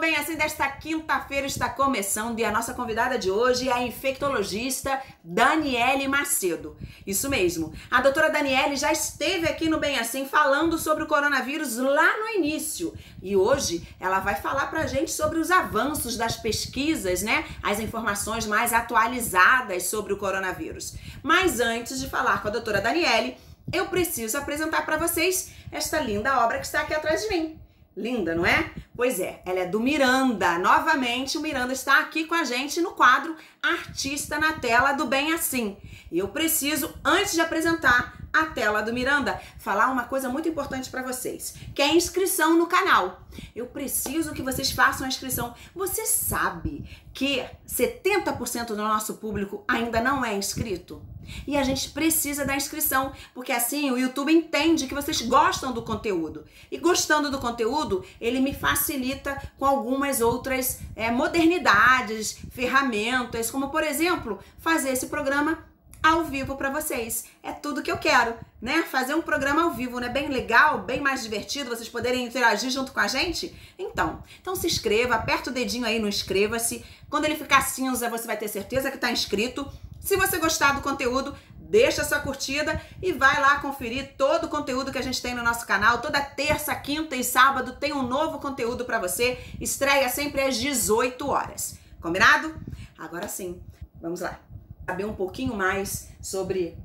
Bem Assim desta quinta-feira está começando e a nossa convidada de hoje é a infectologista Daniele Macedo. Isso mesmo, a doutora Daniele já esteve aqui no Bem Assim falando sobre o coronavírus lá no início. E hoje ela vai falar pra gente sobre os avanços das pesquisas, né? As informações mais atualizadas sobre o coronavírus. Mas antes de falar com a doutora Daniele, eu preciso apresentar para vocês esta linda obra que está aqui atrás de mim. Linda, não é? Pois é, ela é do Miranda. Novamente, o Miranda está aqui com a gente no quadro Artista na Tela do Bem Assim. E eu preciso, antes de apresentar a tela do Miranda, falar uma coisa muito importante para vocês, que é a inscrição no canal. Eu preciso que vocês façam a inscrição. Você sabe que 70% do nosso público ainda não é inscrito? E a gente precisa da inscrição, porque assim o YouTube entende que vocês gostam do conteúdo. E gostando do conteúdo, ele me facilita com algumas outras modernidades, ferramentas, como por exemplo, fazer esse programa ao vivo para vocês. É tudo que eu quero, né? Fazer um programa ao vivo, né? Bem legal, bem mais divertido, vocês poderem interagir junto com a gente. Então se inscreva, aperta o dedinho aí no inscreva-se. Quando ele ficar cinza, você vai ter certeza que está inscrito. Se você gostar do conteúdo, deixa sua curtida e vai lá conferir todo o conteúdo que a gente tem no nosso canal. Toda terça, quinta e sábado tem um novo conteúdo para você. Estreia sempre às 18 horas. Combinado? Agora sim, vamos lá. Saber um pouquinho mais sobre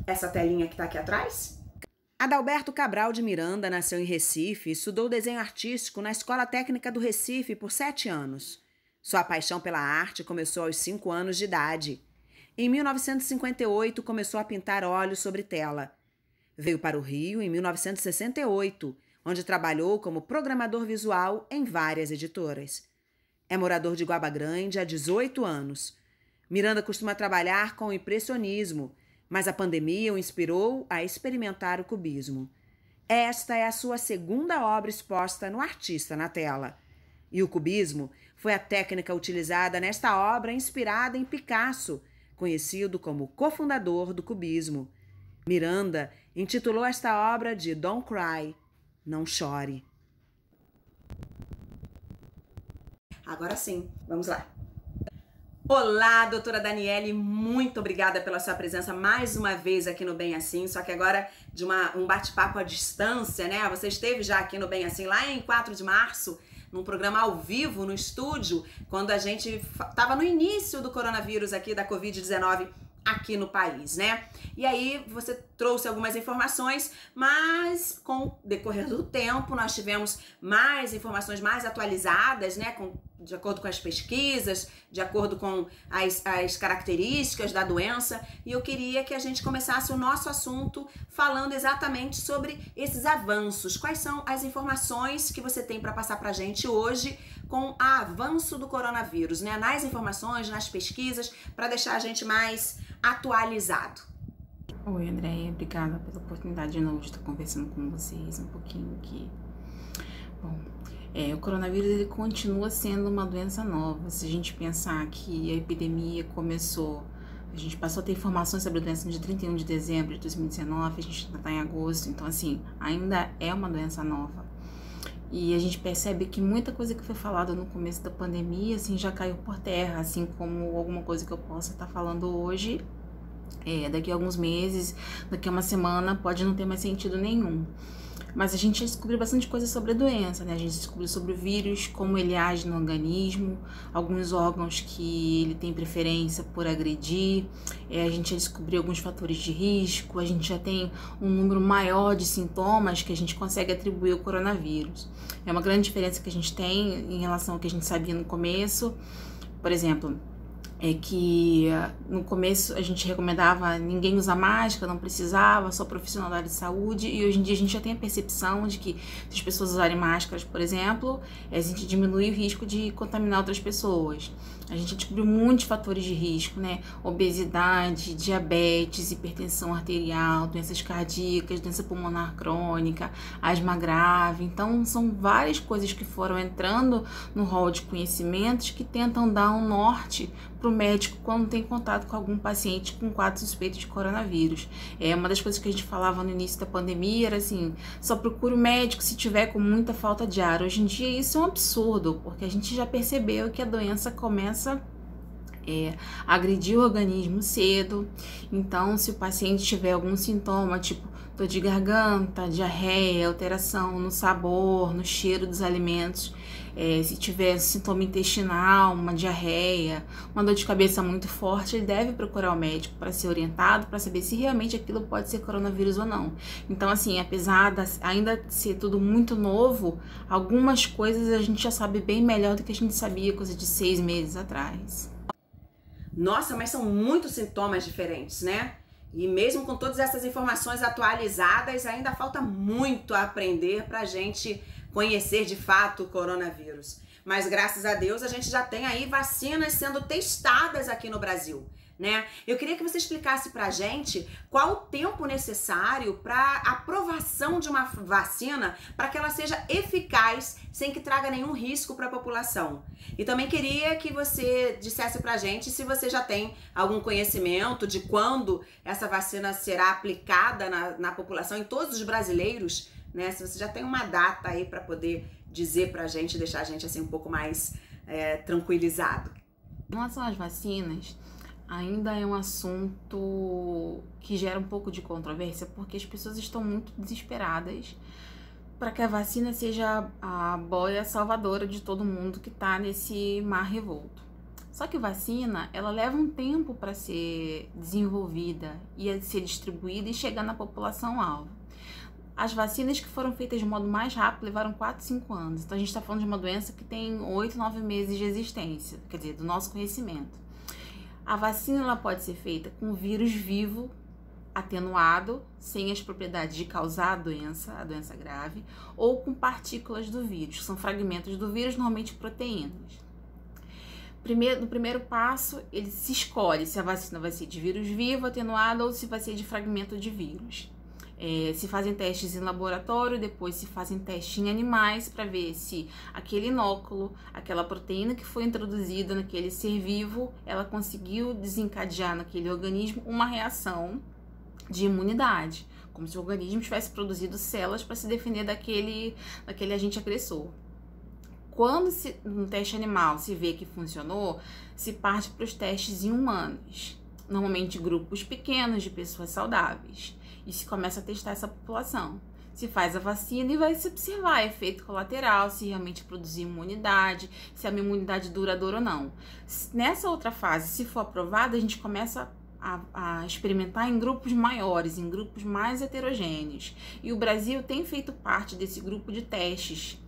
essa telinha que está aqui atrás? Adalberto Cabral de Miranda nasceu em Recife e estudou desenho artístico na Escola Técnica do Recife por 7 anos. Sua paixão pela arte começou aos 5 anos de idade. Em 1958, começou a pintar óleos sobre tela. Veio para o Rio em 1968, onde trabalhou como programador visual em várias editoras. É morador de Guaba Grande há 18 anos. Miranda costuma trabalhar com o impressionismo, mas a pandemia o inspirou a experimentar o cubismo. Esta é a sua segunda obra exposta no Artista na Tela. E o cubismo foi a técnica utilizada nesta obra inspirada em Picasso, conhecido como cofundador do cubismo. Miranda intitulou esta obra de Don't Cry, Não Chore. Agora sim, vamos lá. Olá, doutora Daniele, muito obrigada pela sua presença mais uma vez aqui no Bem Assim, só que agora de um bate-papo à distância, né? Você esteve já aqui no Bem Assim lá em 4 de março, num programa ao vivo no estúdio, quando a gente estava no início do coronavírus aqui, da Covid-19 aqui no país, né? E aí você trouxe algumas informações, mas com o decorrer do tempo nós tivemos mais informações mais atualizadas, né? De acordo com as pesquisas, de acordo com as características da doença. E eu queria que a gente começasse o nosso assunto falando exatamente sobre esses avanços. Quais são as informações que você tem para passar para a gente hoje com o avanço do coronavírus, né? Nas informações, nas pesquisas, para deixar a gente mais atualizado. Oi, Andréia, obrigada pela oportunidade de novo de estar conversando com vocês um pouquinho aqui. Bom, o coronavírus ele continua sendo uma doença nova. Se a gente pensar que a epidemia começou, a gente passou a ter informações sobre a doença no dia 31 de dezembro de 2019, a gente ainda está em agosto, então assim, ainda é uma doença nova. E a gente percebe que muita coisa que foi falada no começo da pandemia, assim, já caiu por terra, assim como alguma coisa que eu possa estar falando hoje, daqui a alguns meses, daqui a uma semana, pode não ter mais sentido nenhum. Mas a gente descobriu bastante coisa sobre a doença, né? A gente descobriu sobre o vírus, como ele age no organismo, alguns órgãos que ele tem preferência por agredir, a gente já descobriu alguns fatores de risco, a gente já tem um número maior de sintomas que a gente consegue atribuir ao coronavírus. É uma grande diferença que a gente tem em relação ao que a gente sabia no começo. Por exemplo, é que no começo a gente recomendava ninguém usar máscara, não precisava, só profissional da área de saúde, e hoje em dia a gente já tem a percepção de que se as pessoas usarem máscaras, por exemplo, a gente diminui o risco de contaminar outras pessoas. A gente descobriu muitos fatores de risco, né? Obesidade, diabetes, hipertensão arterial, doenças cardíacas, doença pulmonar crônica, asma grave. Então, são várias coisas que foram entrando no rol de conhecimentos que tentam dar um norte para para o médico quando tem contato com algum paciente com quadro suspeito de coronavírus. Uma das coisas que a gente falava no início da pandemia era assim, só procure o médico se tiver com muita falta de ar. Hoje em dia isso é um absurdo, porque a gente já percebeu que a doença começa a agredir o organismo cedo. Então, se o paciente tiver algum sintoma, tipo dor de garganta, diarreia, alteração no sabor, no cheiro dos alimentos, se tiver sintoma intestinal, uma diarreia, uma dor de cabeça muito forte, ele deve procurar o médico para ser orientado, para saber se realmente aquilo pode ser coronavírus ou não. Então, assim, apesar de ainda ser tudo muito novo, algumas coisas a gente já sabe bem melhor do que a gente sabia coisa de 6 meses atrás. Nossa, mas são muitos sintomas diferentes, né? E mesmo com todas essas informações atualizadas, ainda falta muito a aprender pra gente conhecer de fato o coronavírus. Mas graças a Deus a gente já tem aí vacinas sendo testadas aqui no Brasil, né? Eu queria que você explicasse pra gente qual o tempo necessário para aprovação de uma vacina para que ela seja eficaz sem que traga nenhum risco para a população. E também queria que você dissesse pra gente se você já tem algum conhecimento de quando essa vacina será aplicada na população, em todos os brasileiros, né? Se você já tem uma data aí para poder dizer pra gente, deixar a gente assim um pouco mais tranquilizado. Em relação às vacinas, ainda é um assunto que gera um pouco de controvérsia, porque as pessoas estão muito desesperadas para que a vacina seja a boia salvadora de todo mundo que está nesse mar revolto. Só que vacina, ela leva um tempo para ser desenvolvida e a ser distribuída e chegar na população-alvo. As vacinas que foram feitas de modo mais rápido levaram 4, 5 anos. Então a gente está falando de uma doença que tem 8, 9 meses de existência, quer dizer, do nosso conhecimento. A vacina ela pode ser feita com vírus vivo, atenuado, sem as propriedades de causar a doença grave, ou com partículas do vírus, que são fragmentos do vírus, normalmente proteínas. No primeiro passo, ele se escolhe se a vacina vai ser de vírus vivo, atenuado, ou se vai ser de fragmento de vírus. Se fazem testes em laboratório, depois se fazem testes em animais para ver se aquele inóculo, aquela proteína que foi introduzida naquele ser vivo, ela conseguiu desencadear naquele organismo uma reação de imunidade, como se o organismo tivesse produzido células para se defender daquele agente agressor. Quando no teste animal se vê que funcionou, se parte para os testes em humanos, normalmente grupos pequenos de pessoas saudáveis. E se começa a testar essa população. Se faz a vacina e vai se observar efeito colateral, se realmente produzir imunidade, se a imunidade duradoura ou não. Nessa outra fase, se for aprovada, a gente começa a experimentar em grupos maiores, em grupos mais heterogêneos. E o Brasil tem feito parte desse grupo de testes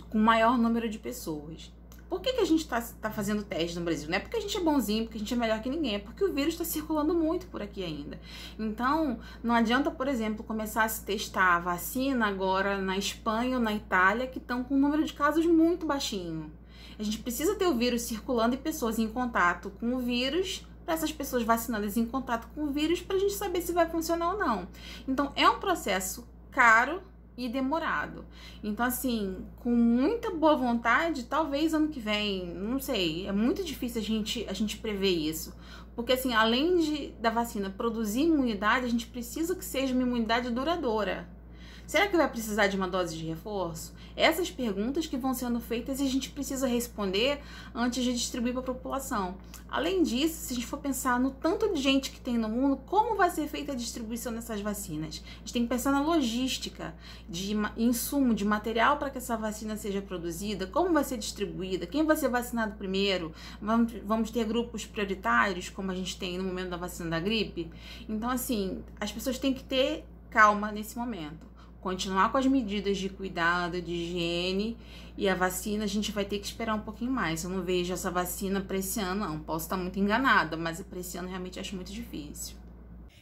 com maior número de pessoas. Por que a gente tá fazendo teste no Brasil? Não é porque a gente é bonzinho, porque a gente é melhor que ninguém, é porque o vírus está circulando muito por aqui ainda. Então, não adianta, por exemplo, começar a se testar a vacina agora na Espanha ou na Itália, que estão com um número de casos muito baixinho. A gente precisa ter o vírus circulando e pessoas em contato com o vírus, para essas pessoas vacinadas em contato com o vírus, para a gente saber se vai funcionar ou não. Então, é um processo caro e demorado. Então, assim, com muita boa vontade, talvez ano que vem, não sei, é muito difícil a gente prever isso. Porque, assim, além da vacina produzir imunidade, a gente precisa que seja uma imunidade duradoura. Será que vai precisar de uma dose de reforço? Essas perguntas que vão sendo feitas e a gente precisa responder antes de distribuir para a população. Além disso, se a gente for pensar no tanto de gente que tem no mundo, como vai ser feita a distribuição dessas vacinas? A gente tem que pensar na logística de insumo, de material para que essa vacina seja produzida, como vai ser distribuída, quem vai ser vacinado primeiro, vamos ter grupos prioritários, como a gente tem no momento da vacina da gripe? Então, assim, as pessoas têm que ter calma nesse momento. Continuar com as medidas de cuidado, de higiene, e a vacina a gente vai ter que esperar um pouquinho mais. Eu não vejo essa vacina para esse ano, não. Posso estar muito enganada, mas para esse ano realmente acho muito difícil.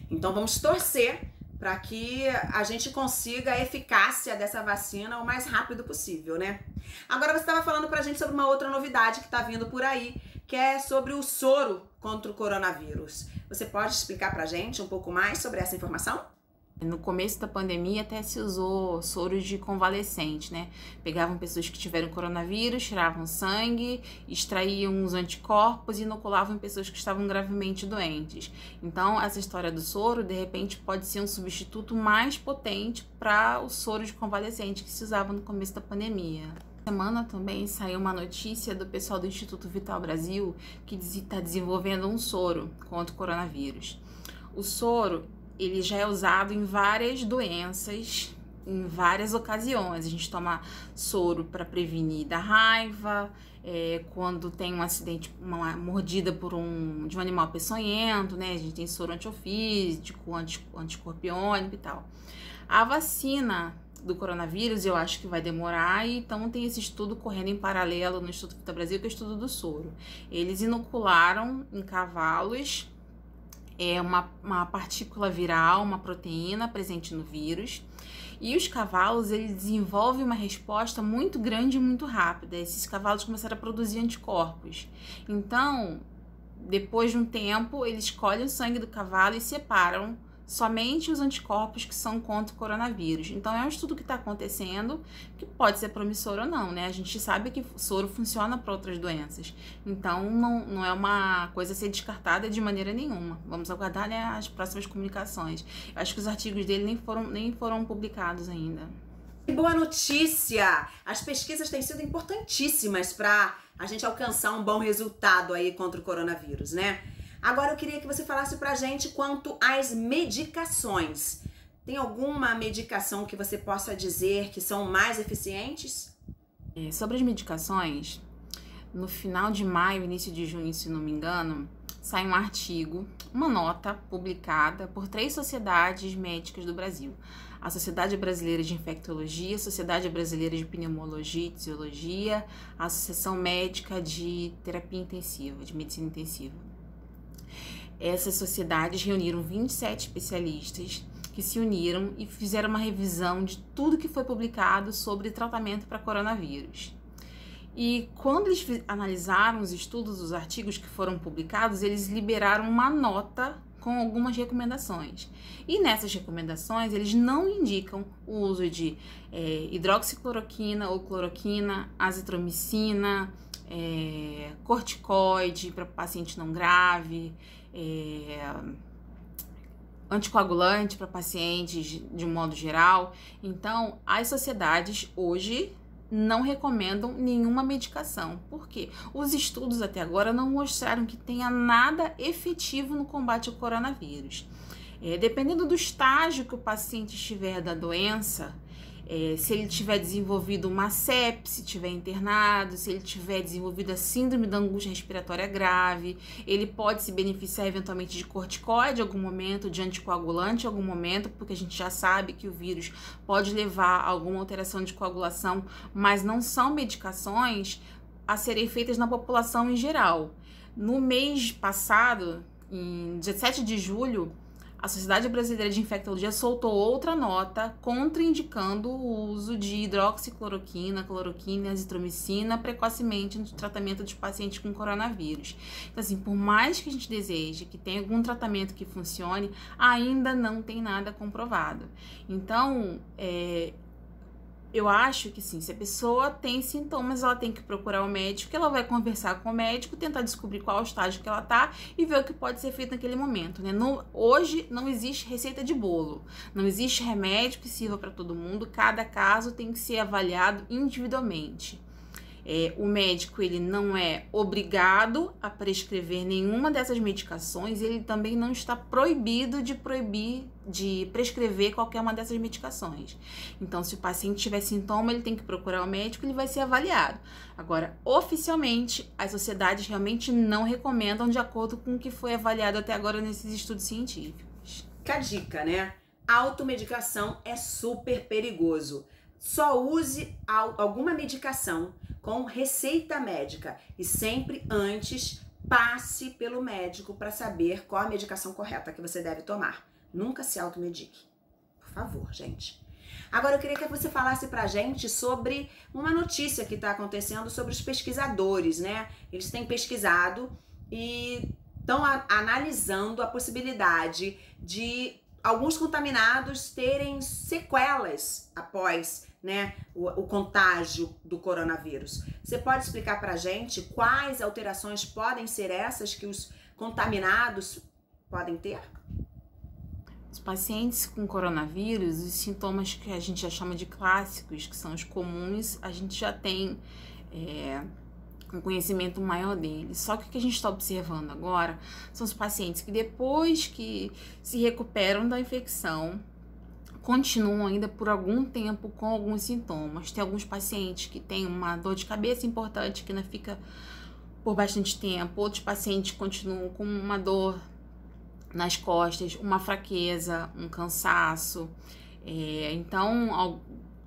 Então vamos torcer para que a gente consiga a eficácia dessa vacina o mais rápido possível, né? Agora você estava falando pra gente sobre uma outra novidade que tá vindo por aí, que é sobre o soro contra o coronavírus. Você pode explicar pra gente um pouco mais sobre essa informação? No começo da pandemia até se usou soro de convalescente, né? Pegavam pessoas que tiveram coronavírus, tiravam sangue, extraíam os anticorpos e inoculavam em pessoas que estavam gravemente doentes. Então, essa história do soro, de repente, pode ser um substituto mais potente para o soro de convalescente que se usava no começo da pandemia. Semana também saiu uma notícia do pessoal do Instituto Vital Brasil que está desenvolvendo um soro contra o coronavírus. O soro, ele já é usado em várias doenças, em várias ocasiões. A gente toma soro para prevenir da raiva, quando tem um acidente, uma mordida de um animal peçonhento, né? A gente tem soro antiofídico, anticorpiônico e tal. A vacina do coronavírus, eu acho que vai demorar, e então tem esse estudo correndo em paralelo no Instituto Vital Brasil, que é o estudo do soro. Eles inocularam em cavalos uma partícula viral, uma proteína presente no vírus, e os cavalos, eles desenvolvem uma resposta muito grande e muito rápida. Esses cavalos começaram a produzir anticorpos. Então, depois de um tempo, eles colhem o sangue do cavalo e separam somente os anticorpos que são contra o coronavírus. Então é um estudo que está acontecendo, que pode ser promissor ou não, né? A gente sabe que o soro funciona para outras doenças, então não é uma coisa a ser descartada de maneira nenhuma. Vamos aguardar, né, as próximas comunicações. Eu acho que os artigos dele nem foram publicados ainda. Que boa notícia! As pesquisas têm sido importantíssimas para a gente alcançar um bom resultado aí contra o coronavírus, né? Agora eu queria que você falasse pra gente quanto às medicações. Tem alguma medicação que você possa dizer que são mais eficientes? Sobre as medicações, no final de maio, início de junho, se não me engano, sai um artigo, uma nota publicada por 3 sociedades médicas do Brasil. A Sociedade Brasileira de Infectologia, a Sociedade Brasileira de Pneumologia e Tisiologia, a Associação Médica de Terapia Intensiva, de Medicina Intensiva. Essas sociedades reuniram 27 especialistas que se uniram e fizeram uma revisão de tudo que foi publicado sobre tratamento para coronavírus. E quando eles analisaram os estudos, os artigos que foram publicados, eles liberaram uma nota com algumas recomendações. E nessas recomendações, eles não indicam o uso de hidroxicloroquina ou cloroquina, azitromicina, corticoide para paciente não grave, anticoagulante para pacientes de um modo geral. Então, as sociedades hoje não recomendam nenhuma medicação. Por quê? Os estudos até agora não mostraram que tenha nada efetivo no combate ao coronavírus. Dependendo do estágio que o paciente estiver da doença, se ele tiver desenvolvido uma sepse, tiver internado, se ele tiver desenvolvido a síndrome da angústia respiratória grave, ele pode se beneficiar eventualmente de corticoide em algum momento, de anticoagulante em algum momento, porque a gente já sabe que o vírus pode levar a alguma alteração de coagulação, mas não são medicações a serem feitas na população em geral. No mês passado, em 17 de julho, a Sociedade Brasileira de Infectologia soltou outra nota contraindicando o uso de hidroxicloroquina, cloroquina e azitromicina precocemente no tratamento dos pacientes com coronavírus. Então, assim, por mais que a gente deseje que tenha algum tratamento que funcione, ainda não tem nada comprovado. Então, eu acho que sim, se a pessoa tem sintomas, ela tem que procurar o médico, ela vai conversar com o médico, tentar descobrir qual é o estágio que ela tá e ver o que pode ser feito naquele momento, né? Hoje não existe receita de bolo, não existe remédio que sirva para todo mundo, cada caso tem que ser avaliado individualmente. O médico, ele não é obrigado a prescrever nenhuma dessas medicações, ele também não está proibido de prescrever qualquer uma dessas medicações. Então, se o paciente tiver sintoma, ele tem que procurar o médico, ele vai ser avaliado. Agora, oficialmente, as sociedades realmente não recomendam de acordo com o que foi avaliado até agora nesses estudos científicos. Fica a dica, né? A automedicação é super perigoso. Só use alguma medicação com receita médica e sempre antes passe pelo médico para saber qual a medicação correta que você deve tomar. Nunca se automedique. Por favor, gente. Agora eu queria que você falasse pra gente sobre uma notícia que está acontecendo sobre os pesquisadores, né? Eles têm pesquisado e estão analisando a possibilidade de alguns contaminados terem sequelas após, né, o contágio do coronavírus. Você pode explicar pra gente quais alterações podem ser essas que os contaminados podem ter? Os pacientes com coronavírus, os sintomas que a gente já chama de clássicos, que são os comuns, a gente já tem um conhecimento maior deles. Só que o que a gente está observando agora são os pacientes que depois que se recuperam da infecção, continuam ainda por algum tempo com alguns sintomas. Tem alguns pacientes que têm uma dor de cabeça importante que não fica por bastante tempo. Outros pacientes continuam com uma dor nas costas, uma fraqueza, um cansaço. Então,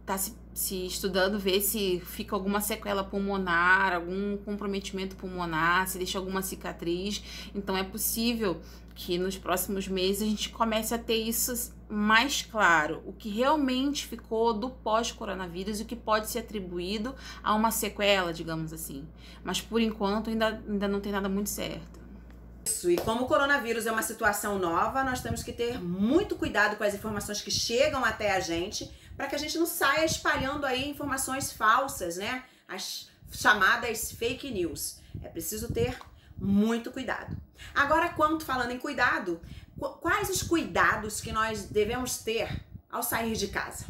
tá se estudando ver se fica alguma sequela pulmonar, algum comprometimento pulmonar, se deixa alguma cicatriz. Então, é possível que nos próximos meses a gente comece a ter isso mais claro, o que realmente ficou do pós-coronavírus e o que pode ser atribuído a uma sequela, digamos assim. Mas por enquanto ainda não tem nada muito certo. Isso, e como o coronavírus é uma situação nova, nós temos que ter muito cuidado com as informações que chegam até a gente, para que a gente não saia espalhando aí informações falsas, né? As chamadas fake news. É preciso ter muito cuidado. Agora, falando em cuidado, quais os cuidados que nós devemos ter ao sair de casa?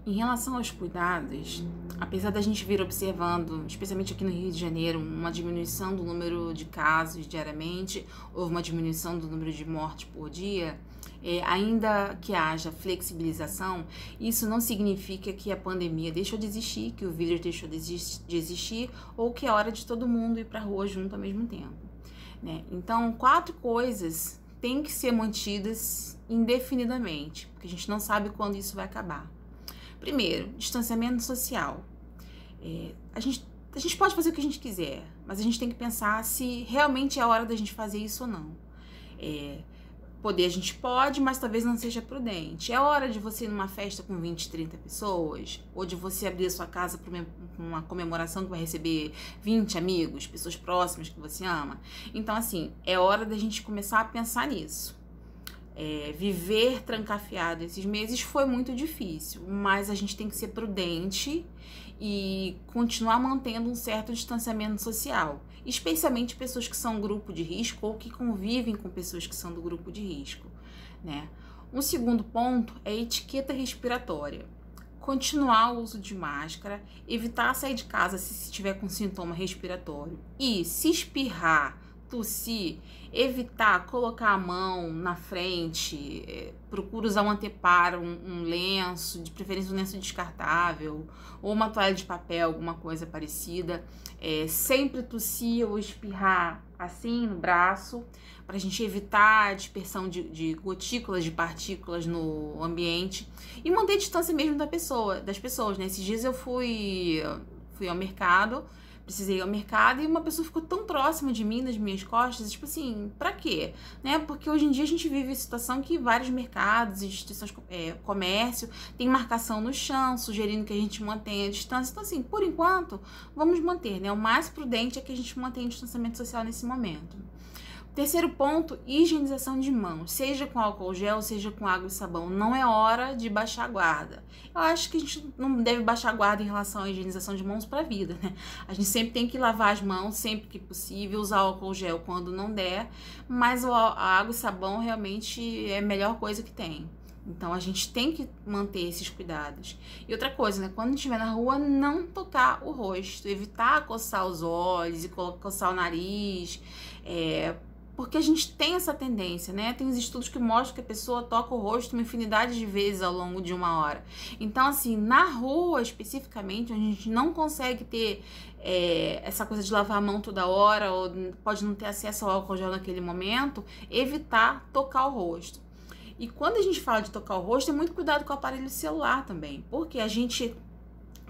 Em relação aos cuidados, apesar da gente vir observando, especialmente aqui no Rio de Janeiro, uma diminuição do número de casos diariamente, houve uma diminuição do número de mortes por dia, ainda que haja flexibilização, isso não significa que a pandemia deixou de existir, que o vírus deixou de existir, ou que é hora de todo mundo ir para a rua junto ao mesmo tempo, né? Então, 4 coisas têm que ser mantidas indefinidamente, porque a gente não sabe quando isso vai acabar. Primeiro, distanciamento social. A gente pode fazer o que a gente quiser, mas a gente tem que pensar se realmente é a hora da gente fazer isso ou não. Poder a gente pode, mas talvez não seja prudente. É hora de você ir numa festa com 20, 30 pessoas? Ou de você abrir a sua casa para uma comemoração que vai receber 20 amigos, pessoas próximas que você ama? Então, assim, é hora da gente começar a pensar nisso. Viver trancafiado esses meses foi muito difícil, mas a gente tem que ser prudente e continuar mantendo um certo distanciamento social, especialmente pessoas que são grupo de risco ou que convivem com pessoas que são do grupo de risco, né? Um segundo ponto é a etiqueta respiratória. Continuar o uso de máscara, evitar sair de casa se estiver com sintoma respiratório e se espirrar, tossir, evitar colocar a mão na frente, procura usar um anteparo, um lenço, de preferência um lenço descartável, ou uma toalha de papel, alguma coisa parecida. Sempre tossir ou espirrar assim no braço, para a gente evitar a dispersão de gotículas, de partículas no ambiente, e manter a distância mesmo das pessoas, né? Esses dias eu fui ao mercado, precisei ir ao mercado e uma pessoa ficou tão próxima de mim, das minhas costas, tipo assim, pra quê? Né? Porque hoje em dia a gente vive a situação que vários mercados, instituições, comércio, tem marcação no chão, sugerindo que a gente mantenha a distância. Então, assim, por enquanto, vamos manter, né? O mais prudente é que a gente mantenha o distanciamento social nesse momento. Terceiro ponto, higienização de mãos, seja com álcool gel, seja com água e sabão. Não é hora de baixar a guarda. Eu acho que a gente não deve baixar a guarda em relação à higienização de mãos para a vida, né? A gente sempre tem que lavar as mãos sempre que possível, usar álcool gel quando não der, mas a água e sabão realmente é a melhor coisa que tem. Então, a gente tem que manter esses cuidados. E outra coisa, né? Quando estiver na rua, não tocar o rosto, evitar coçar os olhos e coçar o nariz, porque a gente tem essa tendência, né? Tem os estudos que mostram que a pessoa toca o rosto uma infinidade de vezes ao longo de uma hora. Então, assim, na rua especificamente, onde a gente não consegue ter essa coisa de lavar a mão toda hora, ou pode não ter acesso ao álcool gel naquele momento, evitar tocar o rosto. E quando a gente fala de tocar o rosto, tem muito cuidado com o aparelho celular também, porque a gente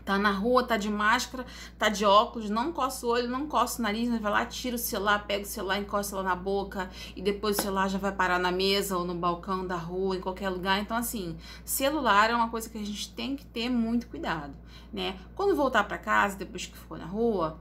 tá na rua, tá de máscara, tá de óculos, não coça o olho, não coça o nariz, vai lá, tira o celular, pega o celular, encosta lá na boca e depois o celular já vai parar na mesa ou no balcão da rua, em qualquer lugar. Então, assim, celular é uma coisa que a gente tem que ter muito cuidado, né? Quando voltar para casa, depois que for na rua,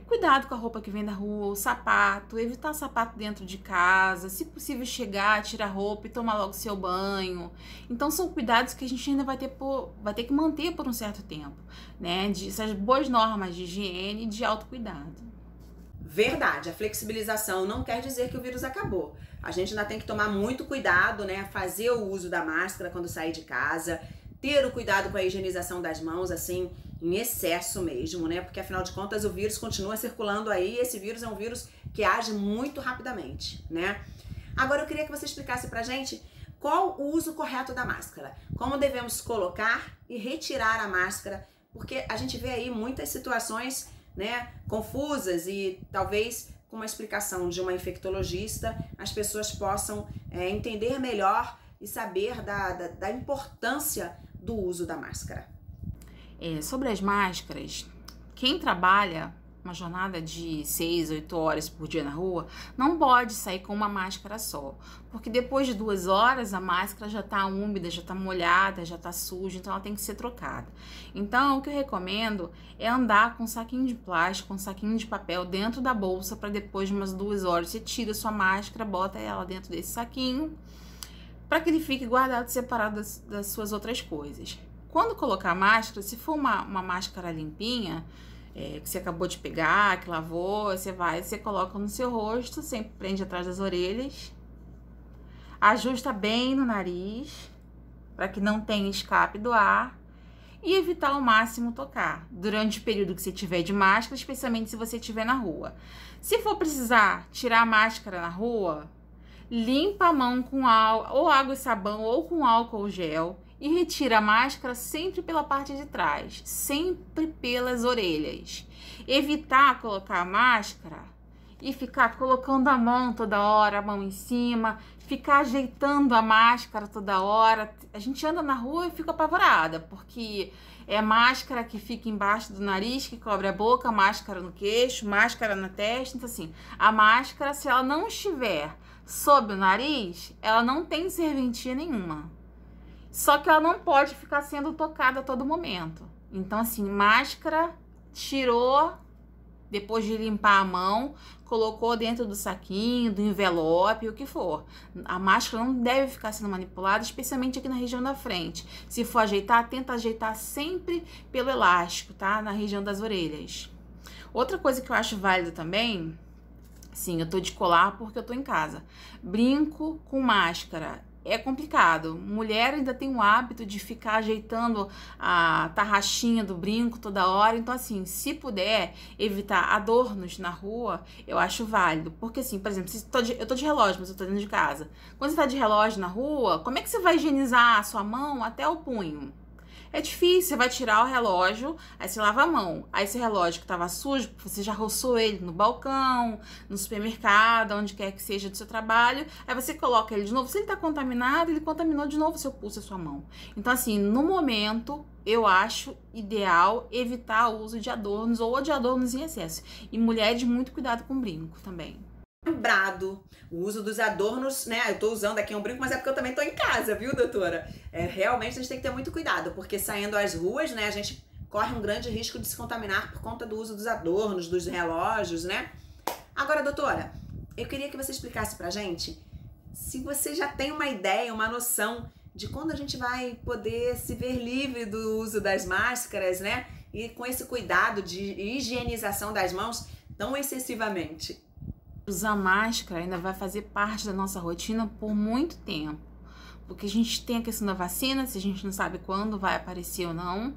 Cuidado com a roupa que vem da rua, o sapato, evitar sapato dentro de casa, se possível chegar, tirar a roupa e tomar logo seu banho. Então são cuidados que a gente ainda vai ter que manter por um certo tempo, né? Essas boas normas de higiene e de autocuidado. Verdade, a flexibilização não quer dizer que o vírus acabou. A gente ainda tem que tomar muito cuidado, né? Fazer o uso da máscara quando sair de casa, ter o cuidado com a higienização das mãos, assim, em excesso mesmo, né? Porque afinal de contas o vírus continua circulando aí, e esse vírus é um vírus que age muito rapidamente, né? Agora eu queria que você explicasse pra gente qual o uso correto da máscara, como devemos colocar e retirar a máscara, porque a gente vê aí muitas situações, né, confusas, e talvez com uma explicação de uma infectologista as pessoas possam entender melhor e saber da importância do uso da máscara. Sobre as máscaras, quem trabalha uma jornada de 6, 8 horas por dia na rua, não pode sair com uma máscara só, porque depois de 2 horas a máscara já tá úmida, já tá molhada, já tá suja, então ela tem que ser trocada. Então o que eu recomendo é andar com um saquinho de plástico, um saquinho de papel dentro da bolsa, para depois de umas 2 horas você tira sua máscara, bota ela dentro desse saquinho, para que ele fique guardado, separado das suas outras coisas. Quando colocar a máscara, se for uma máscara limpinha, que você acabou de pegar, que lavou, você coloca no seu rosto, sempre prende atrás das orelhas, ajusta bem no nariz, para que não tenha escape do ar, e evitar ao máximo tocar, durante o período que você tiver de máscara, especialmente se você estiver na rua. Se for precisar tirar a máscara na rua, limpa a mão com ou água e sabão ou com álcool gel, e retira a máscara sempre pela parte de trás, sempre pelas orelhas. Evitar colocar a máscara e ficar colocando a mão toda hora, a mão em cima, ficar ajeitando a máscara toda hora. A gente anda na rua e fica apavorada, porque é máscara que fica embaixo do nariz, que cobre a boca, máscara no queixo, máscara na testa. Então assim, a máscara, se ela não estiver sob o nariz, ela não tem serventia nenhuma. Só que ela não pode ficar sendo tocada a todo momento. Então, assim, máscara, tirou, depois de limpar a mão, colocou dentro do saquinho, do envelope, o que for. A máscara não deve ficar sendo manipulada, especialmente aqui na região da frente. Se for ajeitar, tenta ajeitar sempre pelo elástico, tá? Na região das orelhas. Outra coisa que eu acho válida também, sim, eu tô de colar porque eu tô em casa. Brinco com máscara. É complicado. Mulher ainda tem o hábito de ficar ajeitando a tarraxinha do brinco toda hora. Então, assim, se puder evitar adornos na rua, eu acho válido. Porque, assim, por exemplo, eu tô de relógio, mas eu tô dentro de casa. Quando você tá de relógio na rua, como é que você vai higienizar a sua mão até o punho? É difícil, você vai tirar o relógio, aí você lava a mão. Aí esse relógio que tava sujo, você já roçou ele no balcão, no supermercado, onde quer que seja do seu trabalho. Aí você coloca ele de novo. Se ele tá contaminado, ele contaminou de novo o seu pulso e a sua mão. Então, assim, no momento, eu acho ideal evitar o uso de adornos ou de adornos em excesso. E mulheres, muito cuidado com brinco também. Lembrado o uso dos adornos, né? Eu tô usando aqui um brinco, mas é porque eu também tô em casa, viu, doutora? Realmente a gente tem que ter muito cuidado, porque saindo às ruas, né, a gente corre um grande risco de se contaminar por conta do uso dos adornos, dos relógios, né? Agora, doutora, eu queria que você explicasse pra gente se você já tem uma ideia, uma noção de quando a gente vai poder se ver livre do uso das máscaras, né? E com esse cuidado de higienização das mãos tão excessivamente. Usar máscara ainda vai fazer parte da nossa rotina por muito tempo, porque a gente tem a questão da vacina, se a gente não sabe quando vai aparecer ou não,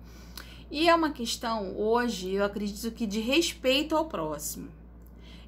e é uma questão hoje, eu acredito que de respeito ao próximo.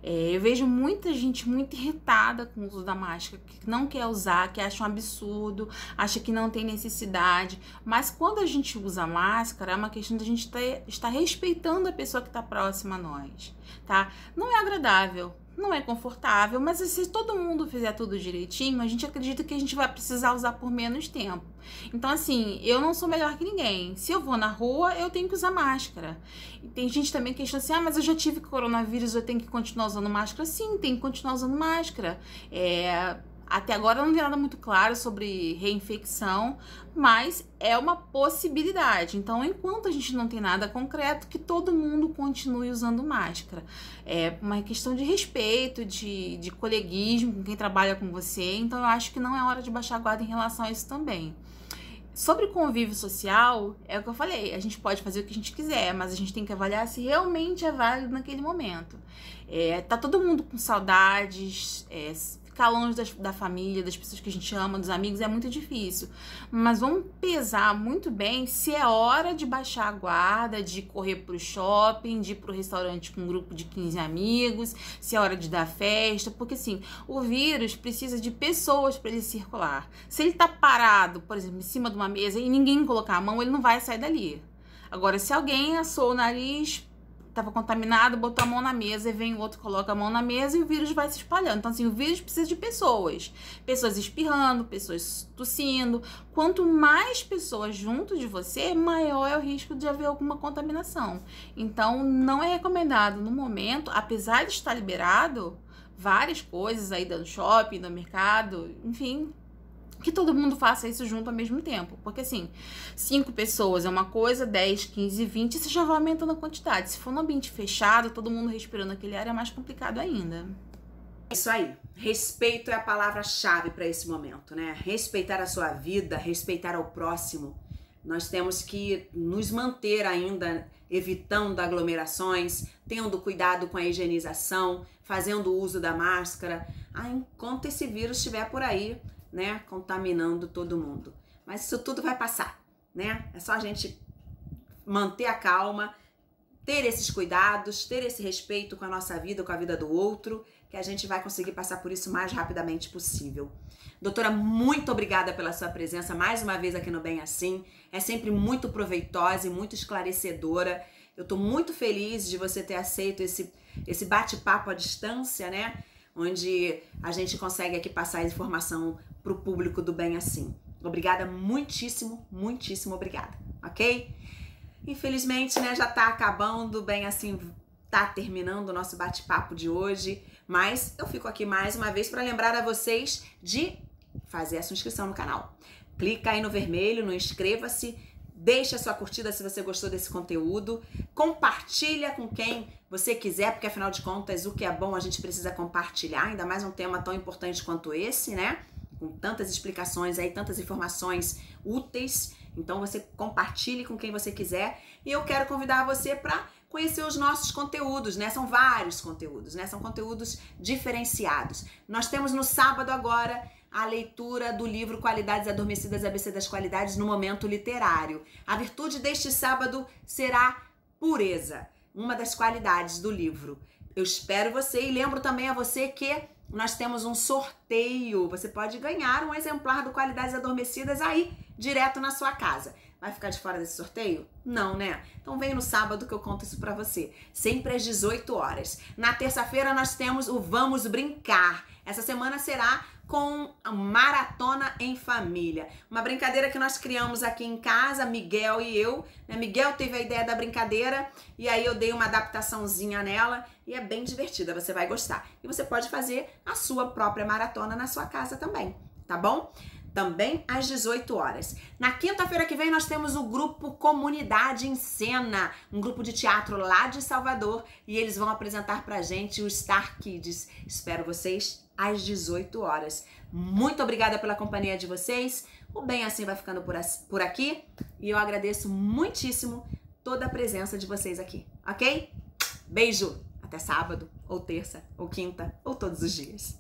Eu vejo muita gente muito irritada com o uso da máscara, que não quer usar, que acha um absurdo, acha que não tem necessidade, mas quando a gente usa máscara, é uma questão da gente estar respeitando a pessoa que está próxima a nós, tá? Não é agradável, não é confortável, mas se todo mundo fizer tudo direitinho, a gente acredita que a gente vai precisar usar por menos tempo. Então, assim, eu não sou melhor que ninguém. Se eu vou na rua, eu tenho que usar máscara. E tem gente também que questiona assim, mas eu já tive coronavírus, eu tenho que continuar usando máscara? Sim, tem que continuar usando máscara. Até agora não tem nada muito claro sobre reinfecção, mas é uma possibilidade. Então, enquanto a gente não tem nada concreto, que todo mundo continue usando máscara. É uma questão de respeito, de coleguismo com quem trabalha com você. Então, eu acho que não é hora de baixar a guarda em relação a isso também. Sobre convívio social, é o que eu falei, a gente pode fazer o que a gente quiser, mas a gente tem que avaliar se realmente é válido naquele momento. Tá todo mundo com saudades, ficar longe da família, das pessoas que a gente ama, dos amigos, é muito difícil. Mas vamos pesar muito bem se é hora de baixar a guarda, de correr pro shopping, de ir pro restaurante com um grupo de 15 amigos, se é hora de dar festa, porque assim, o vírus precisa de pessoas para ele circular. Se ele tá parado, por exemplo, em cima de uma mesa e ninguém colocar a mão, ele não vai sair dali. Agora, se alguém assou o nariz, estava contaminado, botou a mão na mesa e vem o outro, coloca a mão na mesa e o vírus vai se espalhando. Então, assim, o vírus precisa de pessoas. Pessoas espirrando, pessoas tossindo. Quanto mais pessoas junto de você, maior é o risco de haver alguma contaminação. Então, não é recomendado no momento, apesar de estar liberado várias coisas aí no shopping, no mercado, enfim, que todo mundo faça isso junto ao mesmo tempo. Porque assim, 5 pessoas é uma coisa, 10, 15, 20, você já vai aumentando a quantidade. Se for num ambiente fechado, todo mundo respirando aquele ar, é mais complicado ainda. Isso aí. Respeito é a palavra-chave para esse momento, né? Respeitar a sua vida, respeitar ao próximo. Nós temos que nos manter ainda evitando aglomerações, tendo cuidado com a higienização, fazendo uso da máscara, enquanto esse vírus estiver por aí, né, contaminando todo mundo. Mas isso tudo vai passar, né? É só a gente manter a calma, ter esses cuidados, ter esse respeito com a nossa vida, com a vida do outro, que a gente vai conseguir passar por isso o mais rapidamente possível. Doutora, muito obrigada pela sua presença mais uma vez aqui no Bem Assim. É sempre muito proveitosa e muito esclarecedora. Eu tô muito feliz de você ter aceito esse bate-papo à distância, né? Onde a gente consegue aqui passar a informação para o público do Bem Assim. Obrigada, muitíssimo, muitíssimo obrigada, ok? Infelizmente, né, já tá acabando, Bem Assim, tá terminando o nosso bate-papo de hoje, mas eu fico aqui mais uma vez para lembrar a vocês de fazer a sua inscrição no canal. Clica aí no vermelho, no inscreva-se, deixa a sua curtida se você gostou desse conteúdo, compartilha com quem você quiser, porque afinal de contas o que é bom a gente precisa compartilhar, ainda mais um tema tão importante quanto esse, né? Com tantas explicações aí, tantas informações úteis. Então você compartilhe com quem você quiser e eu quero convidar você para conhecer os nossos conteúdos, né? São vários conteúdos, né? São conteúdos diferenciados. Nós temos no sábado agora a leitura do livro Qualidades Adormecidas, ABC das Qualidades no Momento Literário. A virtude deste sábado será pureza, uma das qualidades do livro. Eu espero você e lembro também a você que nós temos um sorteio. Você pode ganhar um exemplar do Qualidades Adormecidas aí, direto na sua casa. Vai ficar de fora desse sorteio? Não, né? Então vem no sábado que eu conto isso pra você. Sempre às 18 horas. Na terça-feira nós temos o Vamos Brincar. Essa semana será com a Maratona em Família. Uma brincadeira que nós criamos aqui em casa, Miguel e eu. Miguel teve a ideia da brincadeira e aí eu dei uma adaptaçãozinha nela e é bem divertida, você vai gostar. E você pode fazer a sua própria maratona na sua casa também, tá bom? Também às 18 horas. Na quinta-feira que vem nós temos o grupo Comunidade em Cena, um grupo de teatro lá de Salvador e eles vão apresentar pra gente o Star Kids. Espero vocês às 18 horas. Muito obrigada pela companhia de vocês. O Bem Assim vai ficando por aqui e eu agradeço muitíssimo toda a presença de vocês aqui, ok? Beijo! Até sábado, ou terça, ou quinta, ou todos os dias.